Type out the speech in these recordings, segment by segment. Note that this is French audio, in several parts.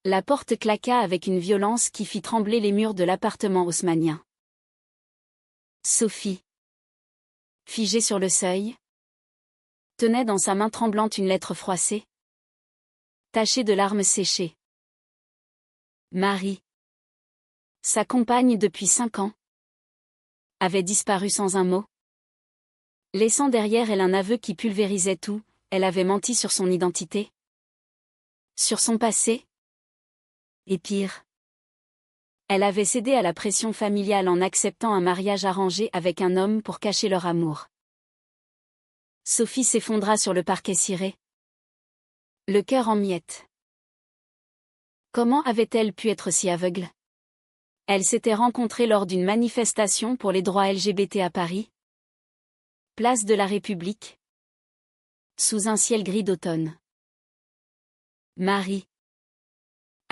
La porte claqua avec une violence qui fit trembler les murs de l'appartement haussmannien. Sophie, figée sur le seuil, tenait dans sa main tremblante une lettre froissée, tachée de larmes séchées. Marie, sa compagne depuis 5 ans, avait disparu sans un mot. Laissant derrière elle un aveu qui pulvérisait tout, elle avait menti sur son identité, sur son passé. Et pire, elle avait cédé à la pression familiale en acceptant un mariage arrangé avec un homme pour cacher leur amour. Sophie s'effondra sur le parquet ciré, le cœur en miettes. Comment avait-elle pu être si aveugle? Elle s'était rencontrée lors d'une manifestation pour les droits LGBT à Paris, place de la République, sous un ciel gris d'automne. Marie,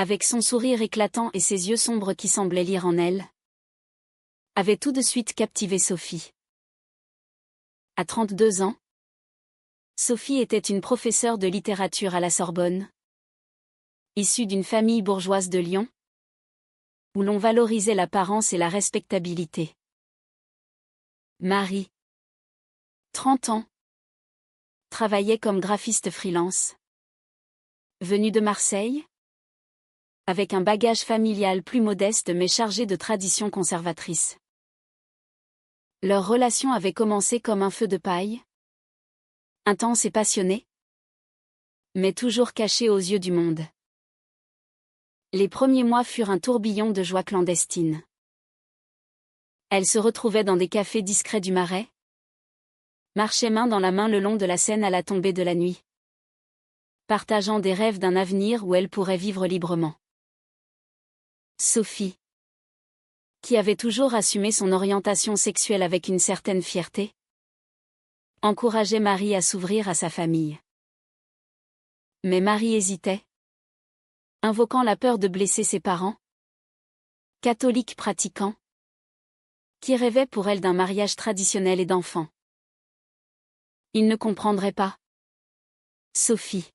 avec son sourire éclatant et ses yeux sombres qui semblaient lire en elle, avait tout de suite captivé Sophie. À 32 ans, Sophie était une professeure de littérature à la Sorbonne, issue d'une famille bourgeoise de Lyon, où l'on valorisait l'apparence et la respectabilité. Marie, 30 ans, travaillait comme graphiste freelance. Venue de Marseille, avec un bagage familial plus modeste mais chargé de traditions conservatrices. Leur relation avait commencé comme un feu de paille, intense et passionné, mais toujours caché aux yeux du monde. Les premiers mois furent un tourbillon de joie clandestine. Elle se retrouvait dans des cafés discrets du Marais, marchait main dans la main le long de la Seine à la tombée de la nuit, partageant des rêves d'un avenir où elle pourrait vivre librement. Sophie, qui avait toujours assumé son orientation sexuelle avec une certaine fierté, encourageait Marie à s'ouvrir à sa famille. Mais Marie hésitait, invoquant la peur de blesser ses parents, catholiques pratiquants, qui rêvaient pour elle d'un mariage traditionnel et d'enfants. Ils ne comprendraient pas. Sophie.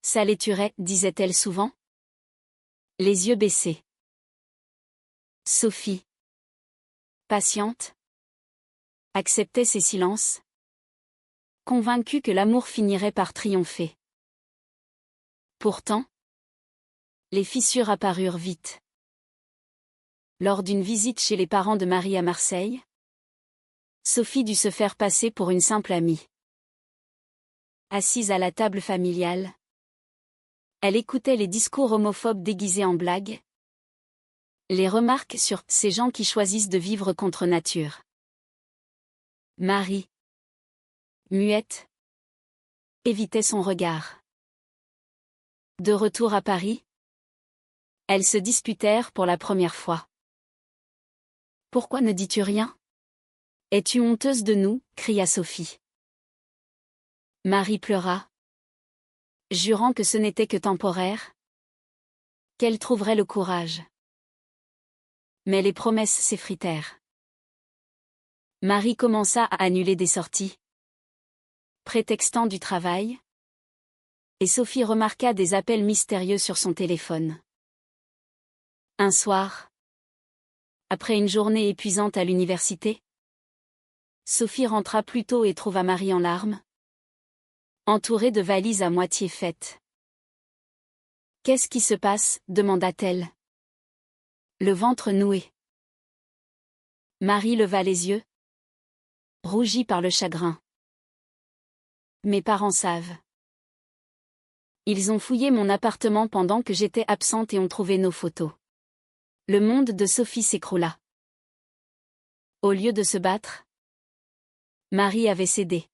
Ça les tuerait, disait-elle souvent, les yeux baissés. Sophie, patiente, acceptait ses silences, convaincue que l'amour finirait par triompher. Pourtant, les fissures apparurent vite. Lors d'une visite chez les parents de Marie à Marseille, Sophie dut se faire passer pour une simple amie. Assise à la table familiale, elle écoutait les discours homophobes déguisés en blagues, les remarques sur « ces gens qui choisissent de vivre contre nature ». Marie, muette, évitait son regard. De retour à Paris, elles se disputèrent pour la première fois. « Pourquoi ne dis-tu rien? Es-tu honteuse de nous ?» cria Sophie. Marie pleura, jurant que ce n'était que temporaire, qu'elle trouverait le courage. Mais les promesses s'effritèrent. Marie commença à annuler des sorties, prétextant du travail, et Sophie remarqua des appels mystérieux sur son téléphone. Un soir, après une journée épuisante à l'université, Sophie rentra plus tôt et trouva Marie en larmes, entourée de valises à moitié faites. « Qu'est-ce qui se passe ?» demanda-t-elle. Le ventre noué. Marie leva les yeux, rougie par le chagrin. Mes parents savent. Ils ont fouillé mon appartement pendant que j'étais absente et ont trouvé nos photos. Le monde de Sophie s'écroula. Au lieu de se battre, Marie avait cédé.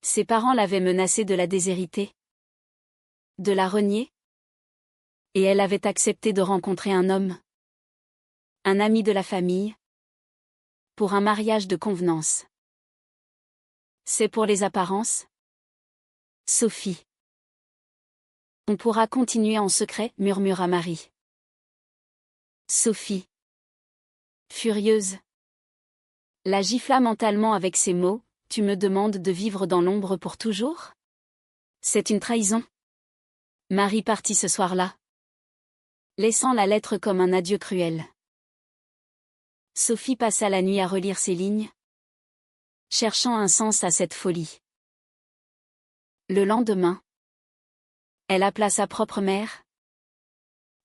Ses parents l'avaient menacée de la déshériter, de la renier, et elle avait accepté de rencontrer un homme, un ami de la famille, pour un mariage de convenance. C'est pour les apparences, Sophie. On pourra continuer en secret, murmura Marie. Sophie, furieuse, la gifla mentalement avec ces mots. Tu me demandes de vivre dans l'ombre pour toujours? C'est une trahison. Marie partit ce soir-là, laissant la lettre comme un adieu cruel. Sophie passa la nuit à relire ces lignes, cherchant un sens à cette folie. Le lendemain, elle appela sa propre mère,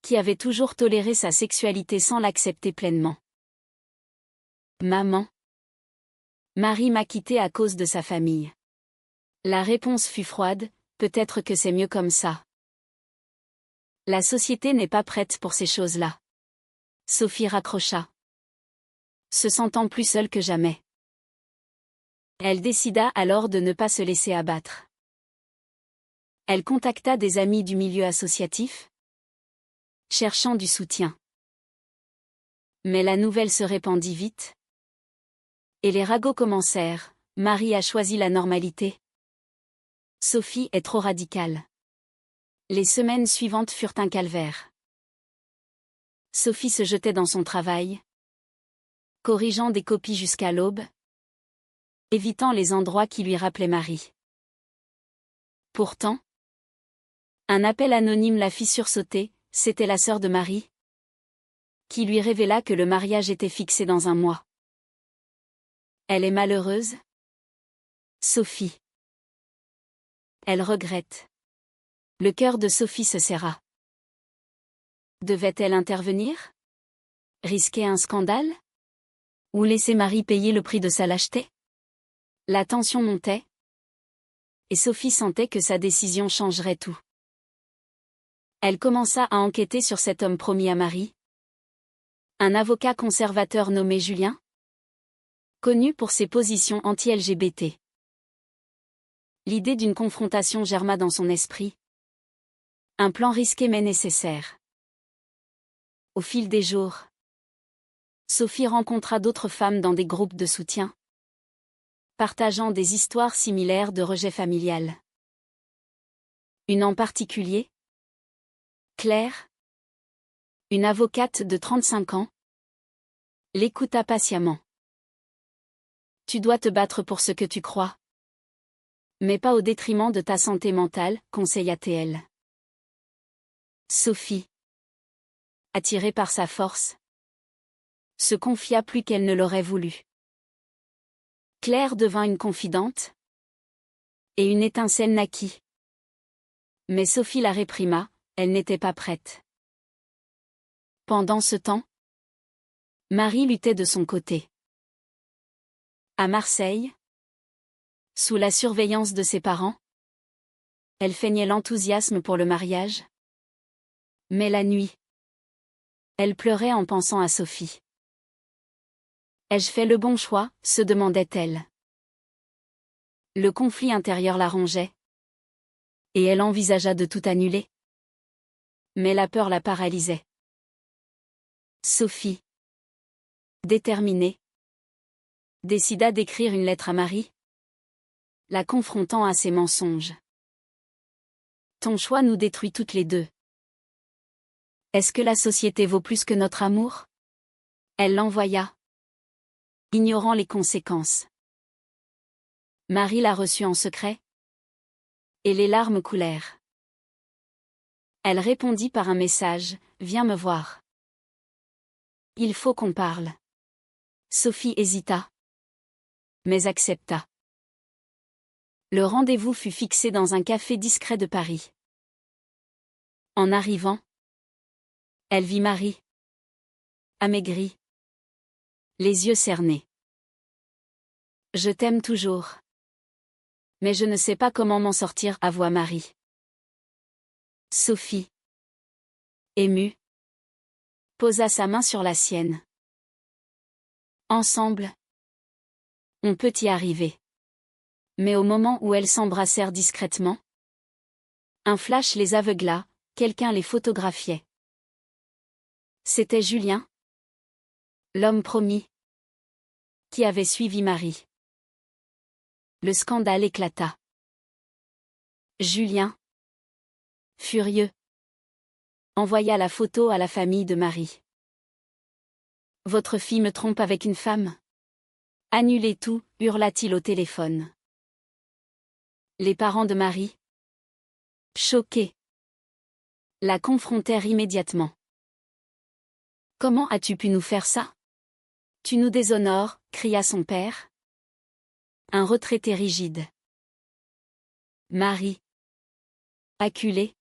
qui avait toujours toléré sa sexualité sans l'accepter pleinement. Maman. Marie m'a quittée à cause de sa famille. La réponse fut froide, peut-être que c'est mieux comme ça. La société n'est pas prête pour ces choses-là. Sophie raccrocha, se sentant plus seule que jamais. Elle décida alors de ne pas se laisser abattre. Elle contacta des amis du milieu associatif, cherchant du soutien. Mais la nouvelle se répandit vite. Et les ragots commencèrent. Marie a choisi la normalité. Sophie est trop radicale. Les semaines suivantes furent un calvaire. Sophie se jetait dans son travail, corrigeant des copies jusqu'à l'aube, évitant les endroits qui lui rappelaient Marie. Pourtant, un appel anonyme la fit sursauter, c'était la sœur de Marie, qui lui révéla que le mariage était fixé dans un mois. Elle est malheureuse? Sophie. Elle regrette. Le cœur de Sophie se serra. Devait-elle intervenir? Risquer un scandale? Ou laisser Marie payer le prix de sa lâcheté? La tension montait, et Sophie sentait que sa décision changerait tout. Elle commença à enquêter sur cet homme promis à Marie. Un avocat conservateur nommé Julien, connu pour ses positions anti-LGBT. L'idée d'une confrontation germa dans son esprit. Un plan risqué mais nécessaire. Au fil des jours, Sophie rencontra d'autres femmes dans des groupes de soutien, partageant des histoires similaires de rejet familial. Une en particulier, Claire, une avocate de 35 ans, l'écouta patiemment. Tu dois te battre pour ce que tu crois. Mais pas au détriment de ta santé mentale, conseilla-t-elle. Sophie, attirée par sa force, se confia plus qu'elle ne l'aurait voulu. Claire devint une confidente, et une étincelle naquit. Mais Sophie la réprima, elle n'était pas prête. Pendant ce temps, Marie luttait de son côté. À Marseille, sous la surveillance de ses parents, elle feignait l'enthousiasme pour le mariage. Mais la nuit, elle pleurait en pensant à Sophie. Ai-je fait le bon choix, se demandait-elle. Le conflit intérieur la rongeait. Et elle envisagea de tout annuler. Mais la peur la paralysait. Sophie, déterminée, décida d'écrire une lettre à Marie, la confrontant à ses mensonges. Ton choix nous détruit toutes les deux. Est-ce que la société vaut plus que notre amour? Elle l'envoya, ignorant les conséquences. Marie la reçut en secret, et les larmes coulèrent. Elle répondit par un message, viens me voir. Il faut qu'on parle. Sophie hésita, mais accepta. Le rendez-vous fut fixé dans un café discret de Paris. En arrivant, elle vit Marie, amaigrie, les yeux cernés. Je t'aime toujours. Mais je ne sais pas comment m'en sortir, avoua Marie. Sophie, émue, posa sa main sur la sienne. Ensemble, on peut y arriver. Mais au moment où elles s'embrassèrent discrètement, un flash les aveugla, quelqu'un les photographiait. C'était Julien, l'homme promis, qui avait suivi Marie. Le scandale éclata. Julien, furieux, envoya la photo à la famille de Marie. Votre fille me trompe avec une femme? Annulez tout, hurla-t-il au téléphone. Les parents de Marie, choqués, la confrontèrent immédiatement. Comment as-tu pu nous faire ça? Tu nous déshonores, cria son père. Un retraité rigide. Marie, acculée,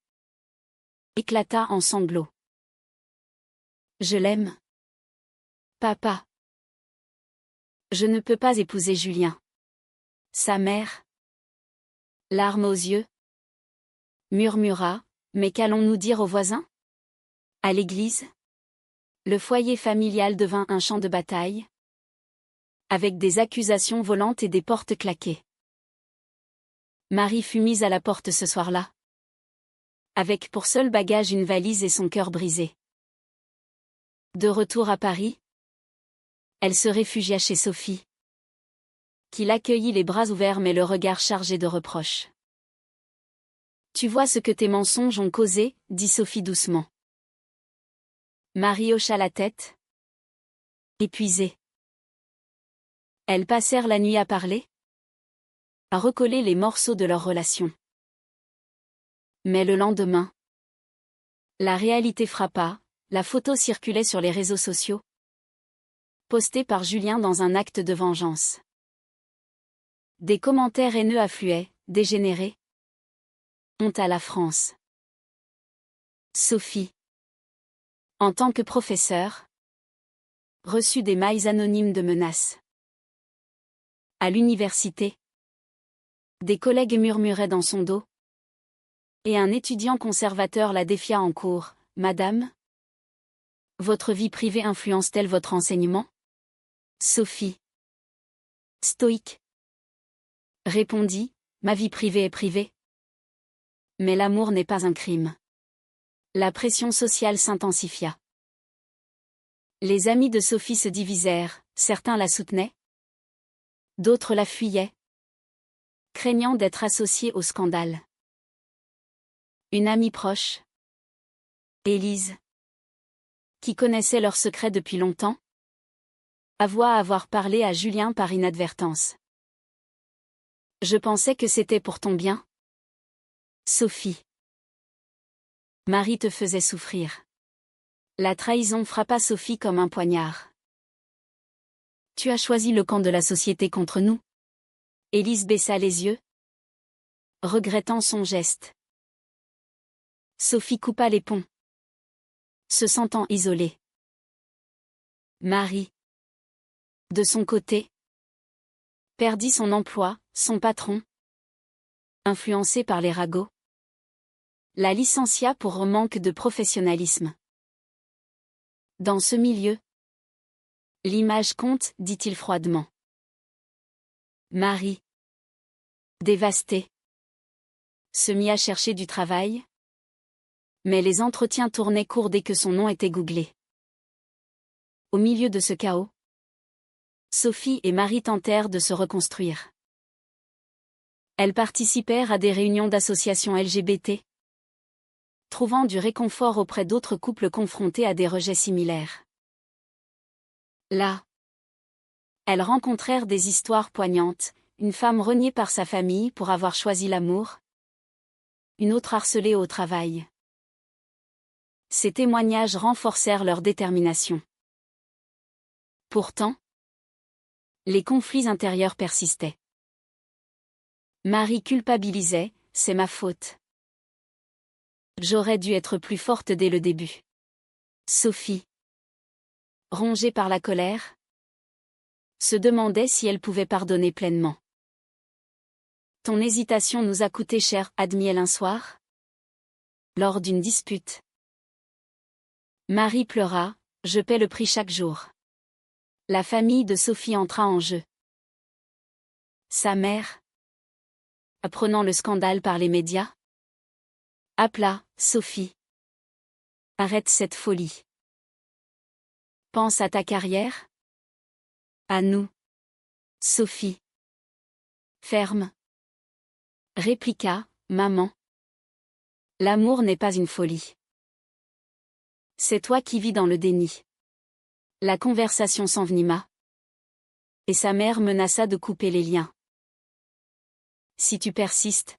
éclata en sanglots. Je l'aime. Papa. Je ne peux pas épouser Julien. Sa mère, larmes aux yeux, murmura, mais qu'allons-nous dire aux voisins? À l'église? Le foyer familial devint un champ de bataille, avec des accusations volantes et des portes claquées. Marie fut mise à la porte ce soir-là, avec pour seul bagage une valise et son cœur brisé. De retour à Paris, elle se réfugia chez Sophie, qui l'accueillit les bras ouverts mais le regard chargé de reproches. Tu vois ce que tes mensonges ont causé, dit Sophie doucement. Marie hocha la tête, épuisée. Elles passèrent la nuit à parler, à recoller les morceaux de leur relation. Mais le lendemain, la réalité frappa, la photo circulait sur les réseaux sociaux, postée par Julien dans un acte de vengeance. Des commentaires haineux affluaient, dégénérés. Honte à la France. Sophie, en tant que professeure, reçut des mails anonymes de menaces. À l'université, des collègues murmuraient dans son dos, et un étudiant conservateur la défia en cours. « Madame, votre vie privée influence-t-elle votre enseignement ?» Sophie, stoïque, répondit, « Ma vie privée est privée. Mais l'amour n'est pas un crime. » La pression sociale s'intensifia. Les amis de Sophie se divisèrent, certains la soutenaient, d'autres la fuyaient, craignant d'être associés au scandale. Une amie proche, Élise, qui connaissait leur secret depuis longtemps, avoua avoir parlé à Julien par inadvertance. « Je pensais que c'était pour ton bien. » Sophie. Marie te faisait souffrir. La trahison frappa Sophie comme un poignard. Tu as choisi le camp de la société contre nous. Élise baissa les yeux, regrettant son geste. Sophie coupa les ponts, se sentant isolée. Marie, de son côté, perdit son emploi, son patron, influencé par les ragots, la licencia pour manque de professionnalisme. Dans ce milieu, l'image compte, dit-il froidement. Marie, dévastée, se mit à chercher du travail, mais les entretiens tournaient court dès que son nom était googlé. Au milieu de ce chaos, Sophie et Marie tentèrent de se reconstruire. Elles participèrent à des réunions d'associations LGBT, trouvant du réconfort auprès d'autres couples confrontés à des rejets similaires. Là, elles rencontrèrent des histoires poignantes, une femme reniée par sa famille pour avoir choisi l'amour, une autre harcelée au travail. Ces témoignages renforcèrent leur détermination. Pourtant, les conflits intérieurs persistaient. Marie culpabilisait, « C'est ma faute. J'aurais dû être plus forte dès le début. » Sophie, rongée par la colère, se demandait si elle pouvait pardonner pleinement. « Ton hésitation nous a coûté cher, » admit-elle un soir, lors d'une dispute. Marie pleura, « Je paie le prix chaque jour. » La famille de Sophie entra en jeu. Sa mère, apprenant le scandale par les médias, appela, « Sophie, arrête cette folie. Pense à ta carrière. À nous. » Sophie, ferme, répliqua, « Maman, l'amour n'est pas une folie. C'est toi qui vis dans le déni. » La conversation s'envenima, et sa mère menaça de couper les liens. « Si tu persistes,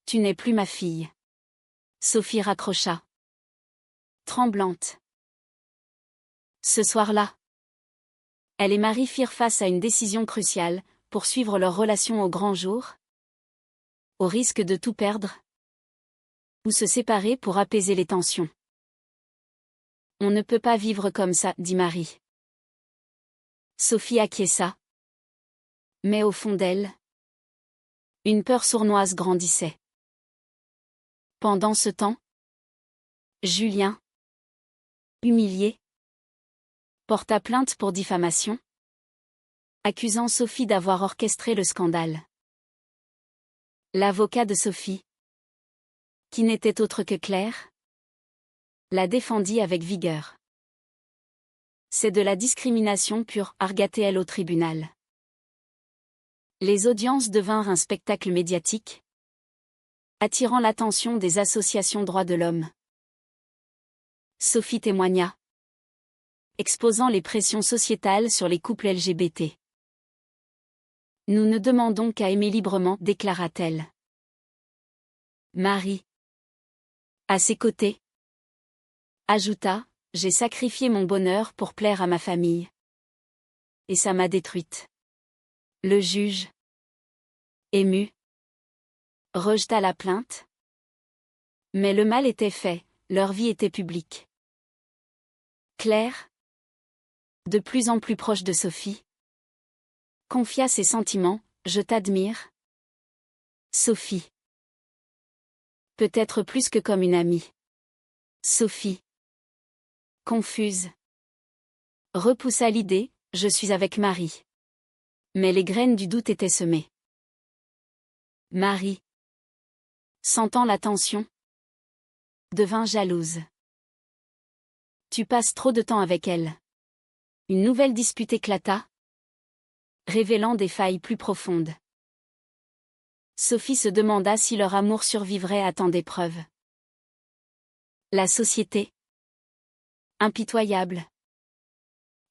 tu n'es plus ma fille. » Sophie raccrocha. Tremblante. Ce soir-là, elle et Marie firent face à une décision cruciale, poursuivre leur relation au grand jour, au risque de tout perdre, ou se séparer pour apaiser les tensions. On ne peut pas vivre comme ça, dit Marie. Sophie acquiesça. Mais au fond d'elle, une peur sournoise grandissait. Pendant ce temps, Julien, humilié, porta plainte pour diffamation, accusant Sophie d'avoir orchestré le scandale. L'avocat de Sophie, qui n'était autre que Claire, la défendit avec vigueur. C'est de la discrimination pure, arguait-elle au tribunal. Les audiences devinrent un spectacle médiatique, attirant l'attention des associations droits de l'homme. Sophie témoigna, exposant les pressions sociétales sur les couples LGBT. Nous ne demandons qu'à aimer librement, déclara-t-elle. Marie, à ses côtés, ajouta, j'ai sacrifié mon bonheur pour plaire à ma famille. Et ça m'a détruite. Le juge, ému, rejeta la plainte. Mais le mal était fait, leur vie était publique. Claire, de plus en plus proche de Sophie, confia ses sentiments, je t'admire. Sophie. Peut-être plus que comme une amie. Sophie, confuse, repoussa l'idée, je suis avec Marie. Mais les graines du doute étaient semées. Marie, sentant la tension, devint jalouse. Tu passes trop de temps avec elle. Une nouvelle dispute éclata, révélant des failles plus profondes. Sophie se demanda si leur amour survivrait à tant d'épreuves. La société, impitoyable,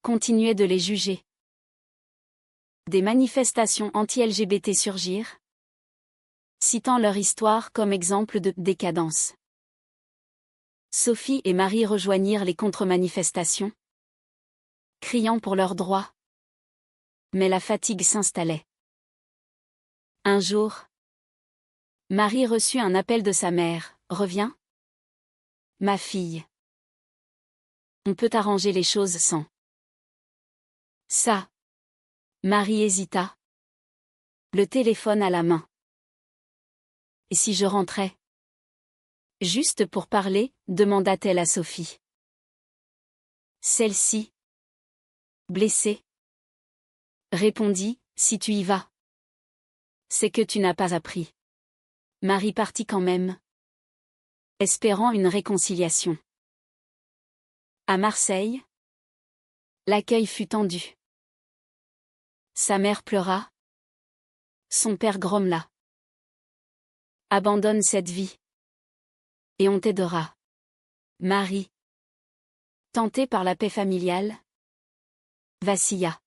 continuait de les juger. Des manifestations anti-LGBT surgirent, citant leur histoire comme exemple de décadence. Sophie et Marie rejoignirent les contre-manifestations, criant pour leurs droits. Mais la fatigue s'installait. Un jour, Marie reçut un appel de sa mère. « Reviens ? Ma fille. On peut arranger les choses sans. » Ça. Marie hésita. Le téléphone à la main. Et si je rentrais ? Juste pour parler, demanda-t-elle à Sophie. Celle-ci, blessée, répondit, si tu y vas. C'est que tu n'as pas appris. Marie partit quand même, espérant une réconciliation. À Marseille, l'accueil fut tendu. Sa mère pleura. Son père grommela. Abandonne cette vie. Et on t'aidera. Marie, tentée par la paix familiale, vacilla.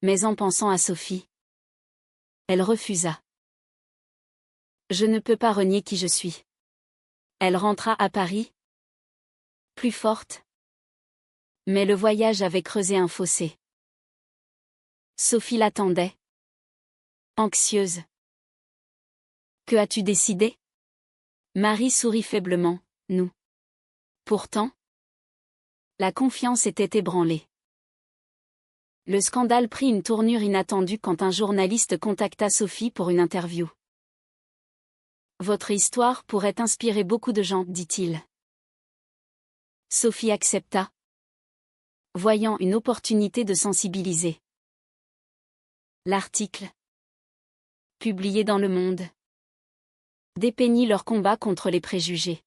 Mais en pensant à Sophie, elle refusa. Je ne peux pas renier qui je suis. Elle rentra à Paris, plus forte. Mais le voyage avait creusé un fossé. Sophie l'attendait, anxieuse. Que as-tu décidé ? Marie sourit faiblement, nous. Pourtant, la confiance était ébranlée. Le scandale prit une tournure inattendue quand un journaliste contacta Sophie pour une interview. Votre histoire pourrait inspirer beaucoup de gens, dit-il. Sophie accepta, voyant une opportunité de sensibiliser. L'article, publié dans Le Monde, dépeignit leur combat contre les préjugés.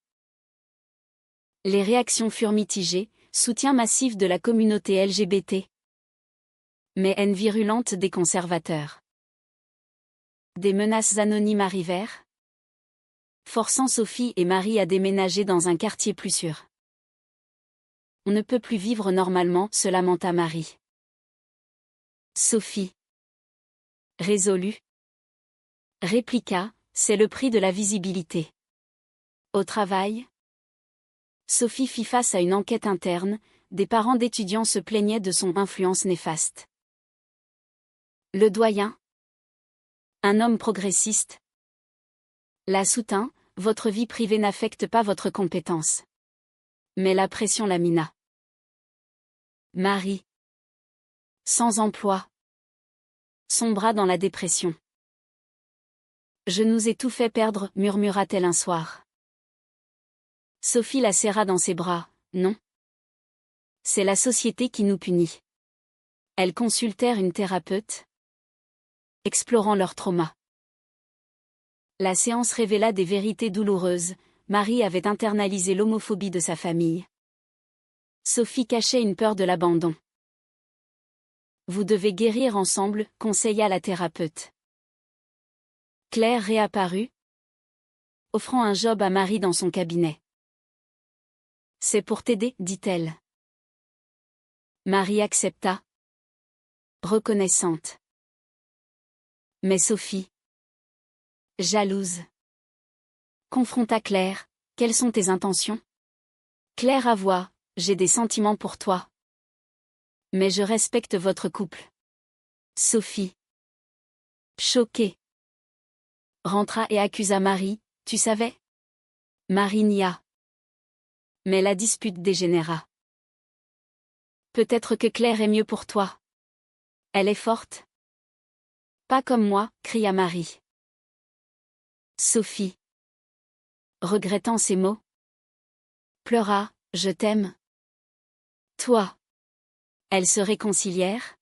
Les réactions furent mitigées, soutien massif de la communauté LGBT, mais haine virulente des conservateurs. Des menaces anonymes arrivèrent, forçant Sophie et Marie à déménager dans un quartier plus sûr. On ne peut plus vivre normalement, se lamenta Marie. Sophie, résolue, répliqua, c'est le prix de la visibilité. Au travail, Sophie fit face à une enquête interne, des parents d'étudiants se plaignaient de son influence néfaste. Le doyen, un homme progressiste, la soutint, votre vie privée n'affecte pas votre compétence. Mais la pression la mina. Marie, sans emploi, sombra dans la dépression. Je nous ai tout fait perdre, murmura-t-elle un soir. Sophie la serra dans ses bras. Non. C'est la société qui nous punit. Elles consultèrent une thérapeute, explorant leur trauma. La séance révéla des vérités douloureuses. Marie avait internalisé l'homophobie de sa famille. Sophie cachait une peur de l'abandon. Vous devez guérir ensemble, conseilla la thérapeute. Claire réapparut, offrant un job à Marie dans son cabinet. C'est pour t'aider, dit-elle. Marie accepta, reconnaissante. Mais Sophie, jalouse, confronta Claire. Quelles sont tes intentions? Claire avoua, j'ai des sentiments pour toi. Mais je respecte votre couple. Sophie, choquée, rentra et accusa Marie. Tu savais? Marie nia. Mais la dispute dégénéra. Peut-être que Claire est mieux pour toi. Elle est forte. Pas comme moi, cria Marie. Sophie, regrettant ces mots, pleura. Je t'aime. Toi. Elles se réconcilièrent.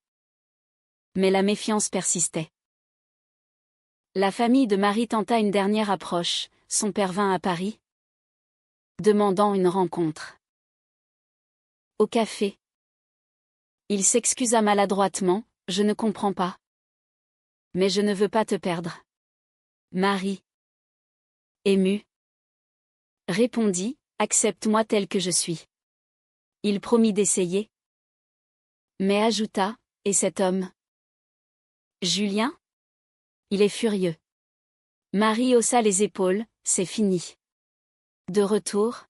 Mais la méfiance persistait. La famille de Marie tenta une dernière approche. Son père vint à Paris, demandant une rencontre. Au café. Il s'excusa maladroitement. Je ne comprends pas. Mais je ne veux pas te perdre. Marie, émue, répondit, accepte-moi tel que je suis. Il promit d'essayer. Mais ajouta, et cet homme? Julien? Il est furieux. Marie haussa les épaules, c'est fini. De retour,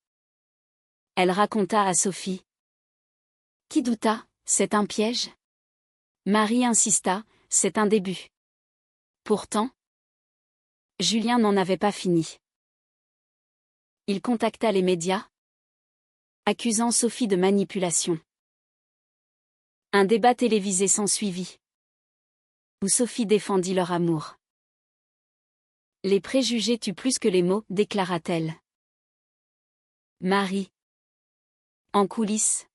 elle raconta à Sophie. Qui douta, c'est un piège? Marie insista, c'est un début. Pourtant, Julien n'en avait pas fini. Il contacta les médias, accusant Sophie de manipulation. Un débat télévisé s'ensuivit, où Sophie défendit leur amour. Les préjugés tuent plus que les mots, déclara-t-elle. Marie, en coulisses,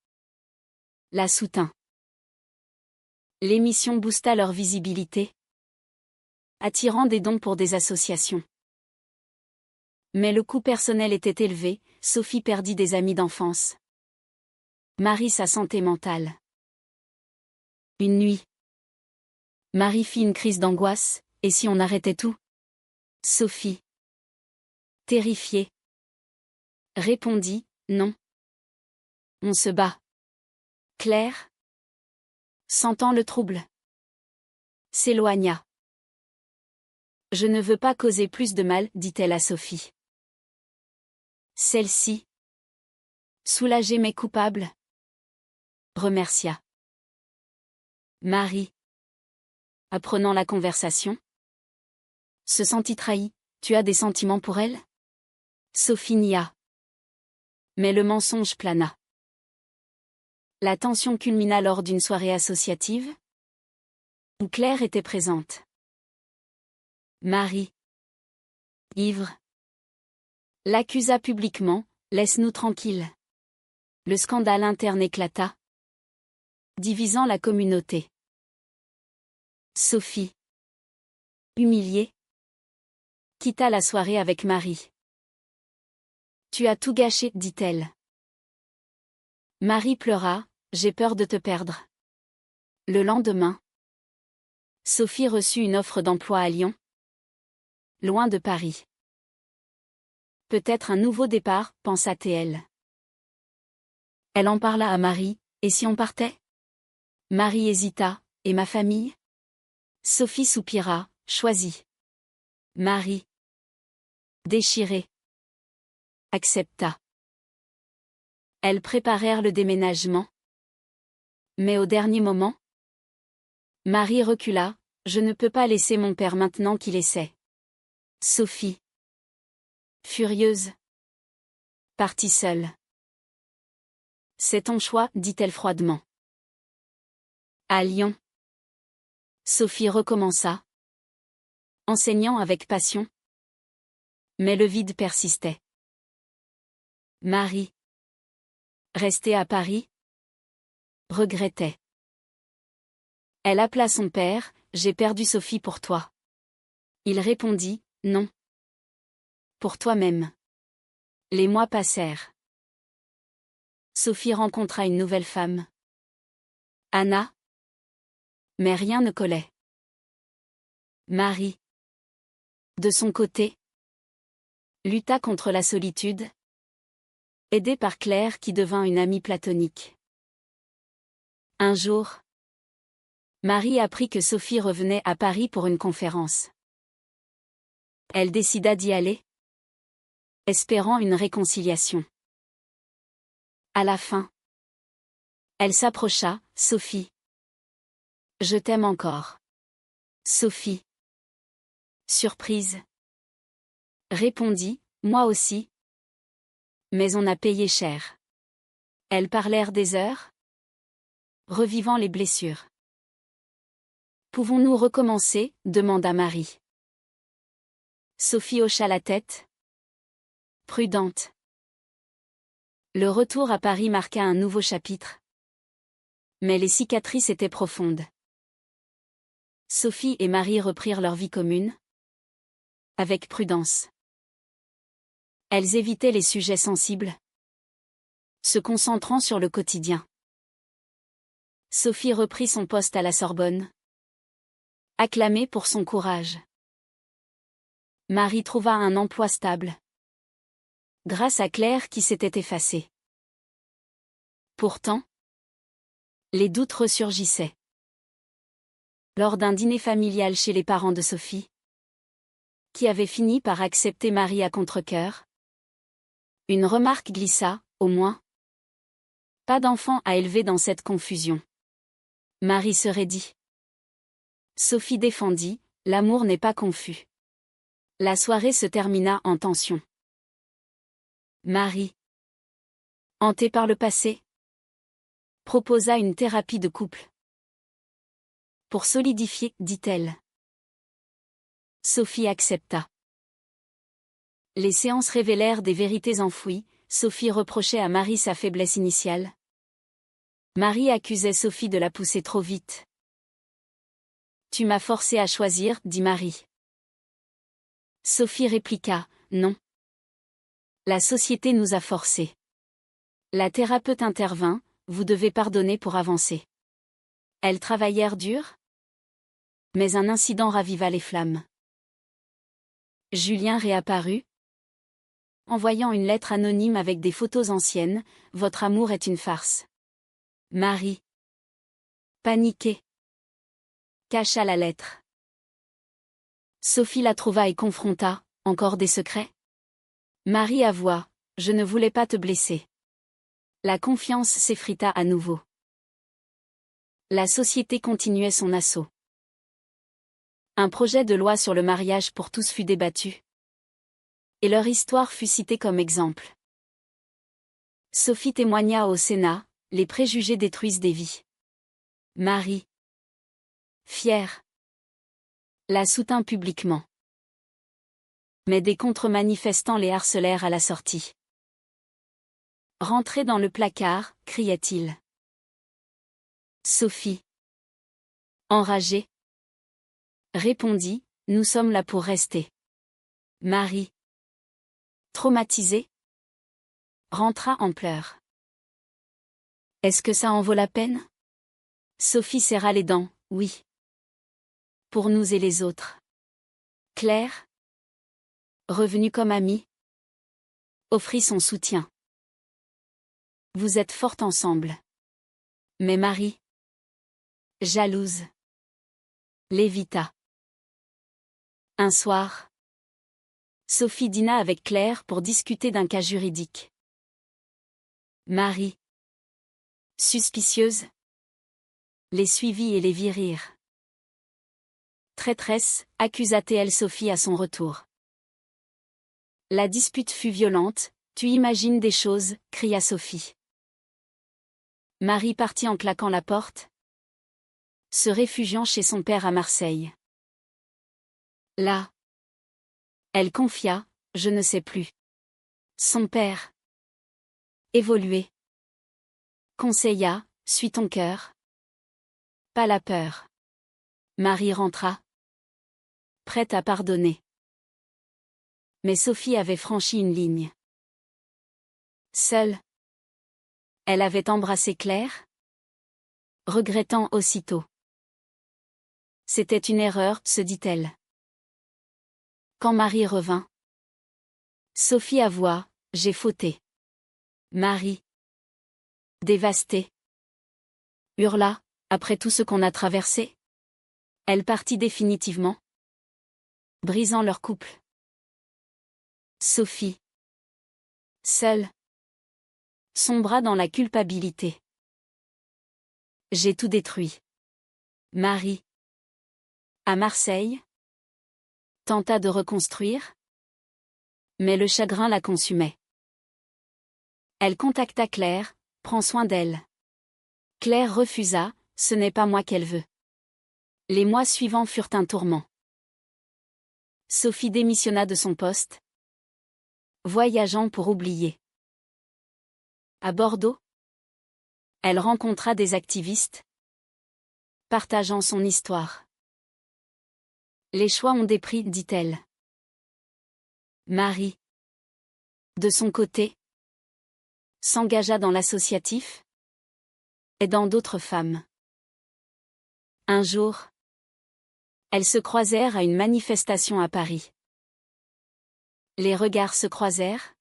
la soutint. L'émission boosta leur visibilité, attirant des dons pour des associations. Mais le coût personnel était élevé, Sophie perdit des amis d'enfance. Marie sa santé mentale. Une nuit, Marie fit une crise d'angoisse, et si on arrêtait tout? Sophie, terrifiée, répondit, non. On se bat. Claire, sentant le trouble, s'éloigna. Je ne veux pas causer plus de mal, dit-elle à Sophie. Celle-ci, soulager mes coupables, remercia. Marie, apprenant la conversation, se sentit trahie. Tu as des sentiments pour elle? Sophie nia. Mais le mensonge plana. La tension culmina lors d'une soirée associative, où Claire était présente. Marie, ivre, l'accusa publiquement, laisse-nous tranquilles. Le scandale interne éclata, divisant la communauté. Sophie, humiliée, quitta la soirée avec Marie. Tu as tout gâché, dit-elle. Marie pleura, j'ai peur de te perdre. Le lendemain, Sophie reçut une offre d'emploi à Lyon, loin de Paris. Peut-être un nouveau départ, pensa-t-elle. Elle en parla à Marie, et si on partait? Marie hésita, et ma famille? Sophie soupira, choisis. Marie, déchirée, accepta. Elles préparèrent le déménagement. Mais au dernier moment, Marie recula. Je ne peux pas laisser mon père maintenant qu'il essaie. Sophie, furieuse, partit seule. C'est ton choix, dit-elle froidement. À Lyon, Sophie recommença, enseignant avec passion. Mais le vide persistait. Marie, restée à Paris, regrettait. Elle appela son père. J'ai perdu Sophie pour toi. Il répondit, non. Pour toi-même. Les mois passèrent. Sophie rencontra une nouvelle femme. Anna. Mais rien ne collait. Marie, de son côté, lutta contre la solitude, aidée par Claire qui devint une amie platonique. Un jour, Marie apprit que Sophie revenait à Paris pour une conférence. Elle décida d'y aller, espérant une réconciliation. À la fin, elle s'approcha. Sophie, je t'aime encore. Sophie, surprise, répondit, moi aussi. Mais on a payé cher. Elles parlèrent des heures, revivant les blessures. Pouvons-nous recommencer, demanda Marie. Sophie hocha la tête. Prudente. Le retour à Paris marqua un nouveau chapitre. Mais les cicatrices étaient profondes. Sophie et Marie reprirent leur vie commune. Avec prudence. Elles évitaient les sujets sensibles, se concentrant sur le quotidien. Sophie reprit son poste à la Sorbonne, acclamée pour son courage. Marie trouva un emploi stable, grâce à Claire qui s'était effacée. Pourtant, les doutes ressurgissaient. Lors d'un dîner familial chez les parents de Sophie, qui avait fini par accepter Marie à contre-cœur, une remarque glissa, au moins. Pas d'enfant à élever dans cette confusion. Marie se raidit. Sophie défendit, l'amour n'est pas confus. La soirée se termina en tension. Marie, hantée par le passé, proposa une thérapie de couple. Pour solidifier, dit-elle. Sophie accepta. Les séances révélèrent des vérités enfouies. Sophie reprochait à Marie sa faiblesse initiale. Marie accusait Sophie de la pousser trop vite. Tu m'as forcé à choisir, dit Marie. Sophie répliqua, non. La société nous a forcés. La thérapeute intervint, vous devez pardonner pour avancer. Elles travaillèrent dur, mais un incident raviva les flammes. Julien réapparut, envoyant une lettre anonyme avec des photos anciennes, votre amour est une farce. Marie, paniquée, cacha la lettre. Sophie la trouva et confronta, encore des secrets? Marie avoua, je ne voulais pas te blesser. La confiance s'effrita à nouveau. La société continuait son assaut. Un projet de loi sur le mariage pour tous fut débattu. Et leur histoire fut citée comme exemple. Sophie témoigna au Sénat, les préjugés détruisent des vies. Marie, fière, la soutint publiquement. Mais des contre-manifestants les harcelèrent à la sortie. Rentrez dans le placard, criait-il. Sophie, enragée, répondit, nous sommes là pour rester. Marie, traumatisée, rentra en pleurs. Est-ce que ça en vaut la peine? Sophie serra les dents, oui. Pour nous et les autres. Claire, revenue comme amie, offrit son soutien. Vous êtes fortes ensemble. Mais Marie, jalouse, l'évita. Un soir, Sophie dîna avec Claire pour discuter d'un cas juridique. Marie, suspicieuse, les suivit et les vit rire. Traîtresse, accusa-t-elle Sophie à son retour. La dispute fut violente. Tu imagines des choses, cria Sophie. Marie partit en claquant la porte, se réfugiant chez son père à Marseille. Là, elle confia, je ne sais plus. Son père. Évoluer. Conseilla, suis ton cœur. Pas la peur. Marie rentra, prête à pardonner. Mais Sophie avait franchi une ligne. Seule, elle avait embrassé Claire, regrettant aussitôt. C'était une erreur, se dit-elle. Quand Marie revint, Sophie avoua, j'ai fauté. Marie, dévastée, hurla, après tout ce qu'on a traversé. Elle partit définitivement, brisant leur couple. Sophie, seule, sombra dans la culpabilité. J'ai tout détruit. Marie, à Marseille, tenta de reconstruire, mais le chagrin la consumait. Elle contacta Claire, prends soin d'elle. Claire refusa, ce n'est pas moi qu'elle veut. Les mois suivants furent un tourment. Sophie démissionna de son poste, voyageant pour oublier. À Bordeaux, elle rencontra des activistes, partageant son histoire. Les choix ont des prix, dit-elle. Marie, de son côté, s'engagea dans l'associatif, aidant d'autres femmes. Un jour, elles se croisèrent à une manifestation à Paris. Les regards se croisèrent,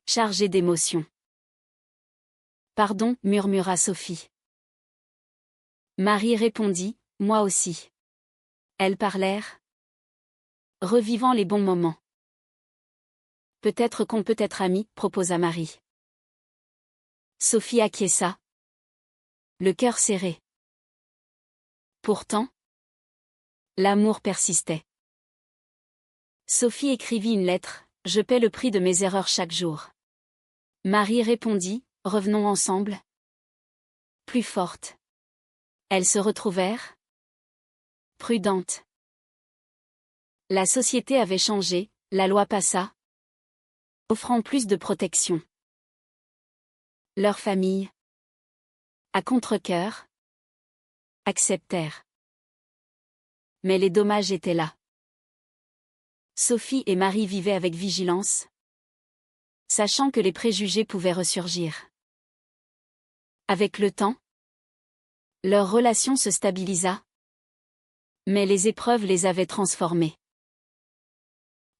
chargés d'émotion. Pardon, murmura Sophie. Marie répondit, moi aussi. Elles parlèrent, revivant les bons moments. Peut-être qu'on peut être amis, proposa Marie. Sophie acquiesça, le cœur serré. Pourtant, l'amour persistait. Sophie écrivit une lettre, je paie le prix de mes erreurs chaque jour. Marie répondit, revenons ensemble. Plus forte. Elles se retrouvèrent, prudentes. La société avait changé, la loi passa, offrant plus de protection. Leur famille, à contre-cœur, acceptèrent. Mais les dommages étaient là. Sophie et Marie vivaient avec vigilance, sachant que les préjugés pouvaient ressurgir. Avec le temps, leur relation se stabilisa, mais les épreuves les avaient transformées.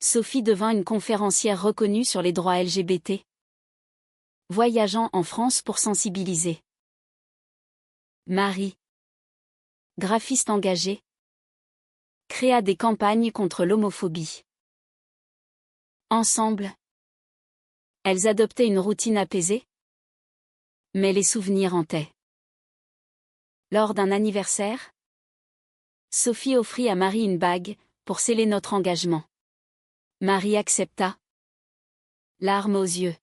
Sophie devint une conférencière reconnue sur les droits LGBT, voyageant en France pour sensibiliser. Marie, graphiste engagée, créa des campagnes contre l'homophobie. Ensemble, elles adoptaient une routine apaisée, mais les souvenirs hantaient. Lors d'un anniversaire, Sophie offrit à Marie une bague, pour sceller notre engagement. Marie accepta, larmes aux yeux.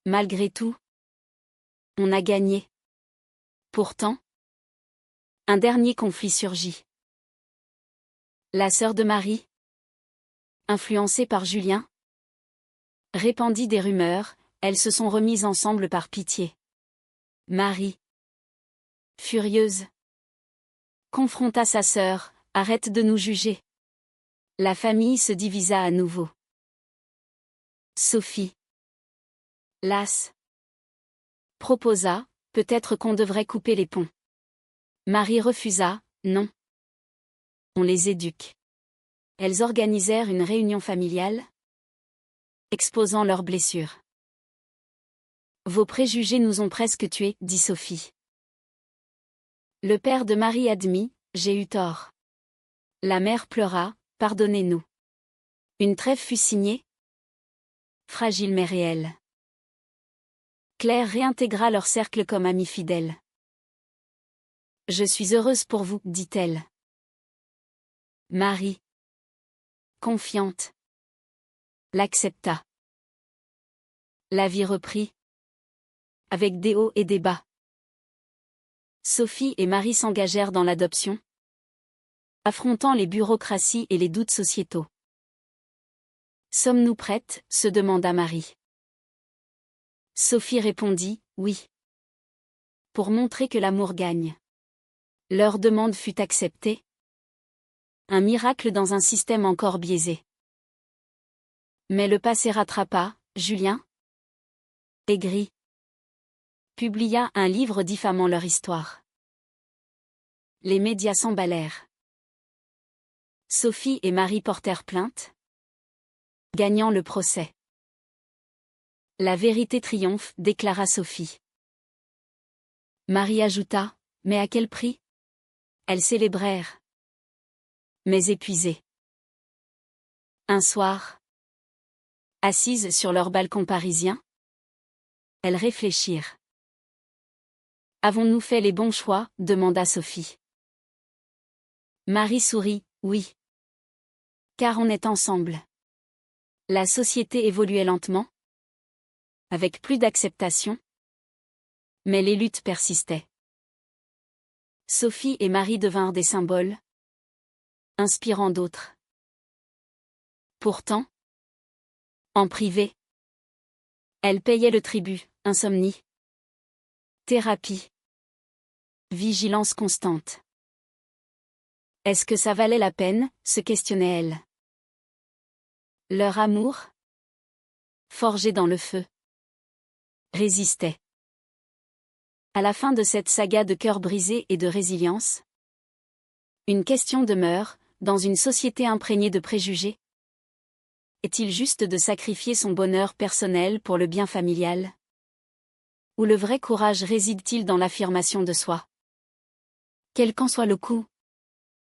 Malgré tout, on a gagné. Pourtant, un dernier conflit surgit. La sœur de Marie, influencée par Julien, répandit des rumeurs, elles se sont remises ensemble par pitié. Marie, furieuse, confronta sa sœur, arrête de nous juger. La famille se divisa à nouveau. Sophie, lasse, proposa, peut-être qu'on devrait couper les ponts. Marie refusa, non. On les éduque. Elles organisèrent une réunion familiale, exposant leurs blessures. Vos préjugés nous ont presque tués, dit Sophie. Le père de Marie admit, j'ai eu tort. La mère pleura, pardonnez-nous. Une trêve fut signée. Fragile mais réelle. Claire réintégra leur cercle comme amie fidèle. Je suis heureuse pour vous, dit-elle. Marie, confiante, l'accepta. La vie reprit. Avec des hauts et des bas. Sophie et Marie s'engagèrent dans l'adoption, affrontant les bureaucraties et les doutes sociétaux. Sommes-nous prêtes, se demanda Marie. Sophie répondit, oui. Pour montrer que l'amour gagne. Leur demande fut acceptée. Un miracle dans un système encore biaisé. Mais le passé rattrapa, Julien, aigri, publia un livre diffamant leur histoire. Les médias s'emballèrent. Sophie et Marie portèrent plainte, gagnant le procès. La vérité triomphe, déclara Sophie. Marie ajouta, mais à quel prix? Elles célébrèrent. Mais épuisées. Un soir, assises sur leur balcon parisien, elles réfléchirent. Avons-nous fait les bons choix? Demanda Sophie. Marie sourit, oui. Car on est ensemble. La société évoluait lentement, avec plus d'acceptation. Mais les luttes persistaient. Sophie et Marie devinrent des symboles, inspirant d'autres. Pourtant, en privé, elles payaient le tribut, insomnie, thérapie, vigilance constante. Est-ce que ça valait la peine, se questionnait-elle. Leur amour, forgé dans le feu, résistait. À la fin de cette saga de cœurs brisés et de résilience, une question demeure, dans une société imprégnée de préjugés. Est-il juste de sacrifier son bonheur personnel pour le bien familial? Ou le vrai courage réside-t-il dans l'affirmation de soi? Quel qu'en soit le coût,